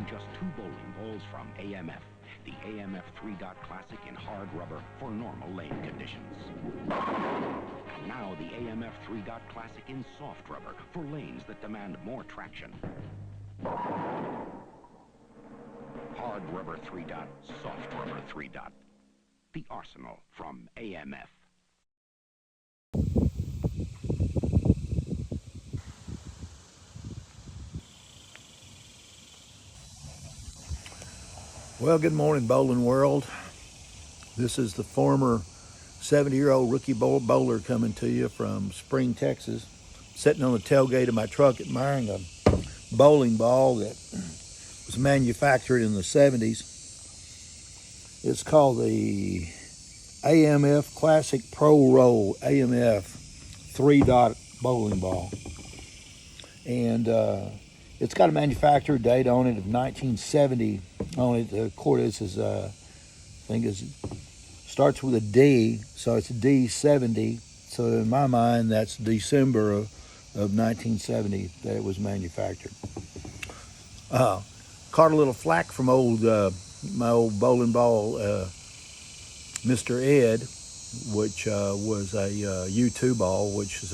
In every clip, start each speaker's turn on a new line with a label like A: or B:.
A: in just 2 bowling balls from AMF. The AMF 3-Dot Classic in hard rubber for normal lane conditions. And now the AMF 3-Dot Classic in soft rubber for lanes that demand more traction. Hard rubber 3-Dot, soft rubber 3-Dot. The arsenal from AMF.
B: Well, good morning, bowling world. This is the former 70-year-old rookie bowler coming to you from Spring, Texas. Sitting on the tailgate of my truck admiring a bowling ball that was manufactured in the 70s. It's called the AMF Classic Pro Roll AMF 3-Dot bowling ball. And it's got a manufacturer date on it of 1970 on it. The cordis is, I think, starts with a D, so it's a D70. So in my mind, that's December of 1970 that it was manufactured. Caught a little flack from my old bowling ball, Mr. Ed, which was a U2 ball, which is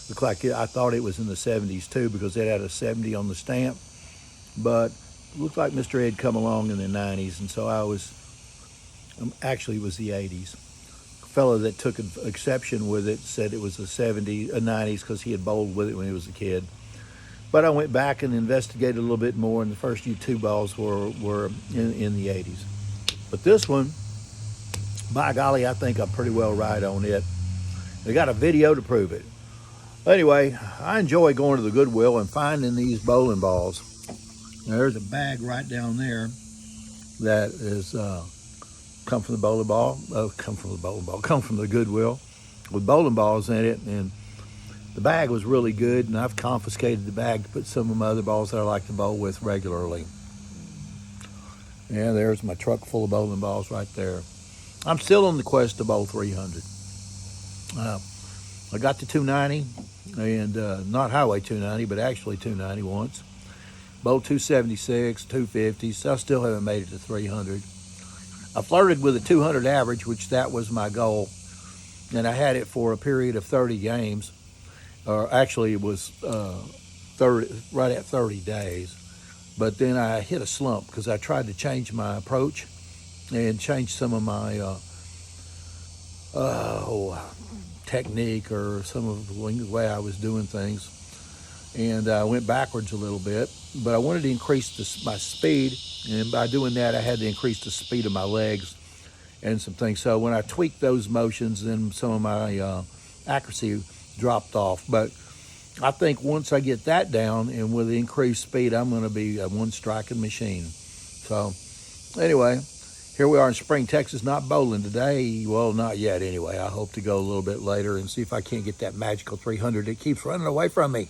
B: looked like I thought it was in the 70s too, because it had a 70 on the stamp, but it looked like Mr. Ed come along in the 90s, and so actually it was the 80s. A fellow that took an exception with it said it was a 90s because he had bowled with it when he was a kid. But I went back and investigated a little bit more, and the first U2 balls were in the 80s. But this one, by golly, I think I'm pretty well right on it. They got a video to prove it. Anyway, I enjoy going to the Goodwill and finding these bowling balls. Now, there's a bag right down there that is come from the Goodwill with bowling balls in it, and the bag was really good, and I've confiscated the bag to put some of my other balls that I like to bowl with regularly. Yeah, there's my truck full of bowling balls right there. I'm still on the quest to bowl 300. I got to 290, and not highway 290, but actually 290 once. Bowled 276, 250, so I still haven't made it to 300. I flirted with a 200 average, which that was my goal, and I had it for a period of 30 games, or actually it was right at 30 days. But then I hit a slump because I tried to change my approach and change some of my technique or some of the way I was doing things, and I went backwards a little bit. But I wanted to increase my speed, and by doing that I had to increase the speed of my legs and some things. So when I tweaked those motions, then some of my accuracy dropped off. But I think once I get that down, and with the increased speed, I'm going to be a one-striking machine. So anyway, here we are in Spring, Texas, not bowling today. Well, not yet anyway. I hope to go a little bit later and see if I can't get that magical 300 that keeps running away from me.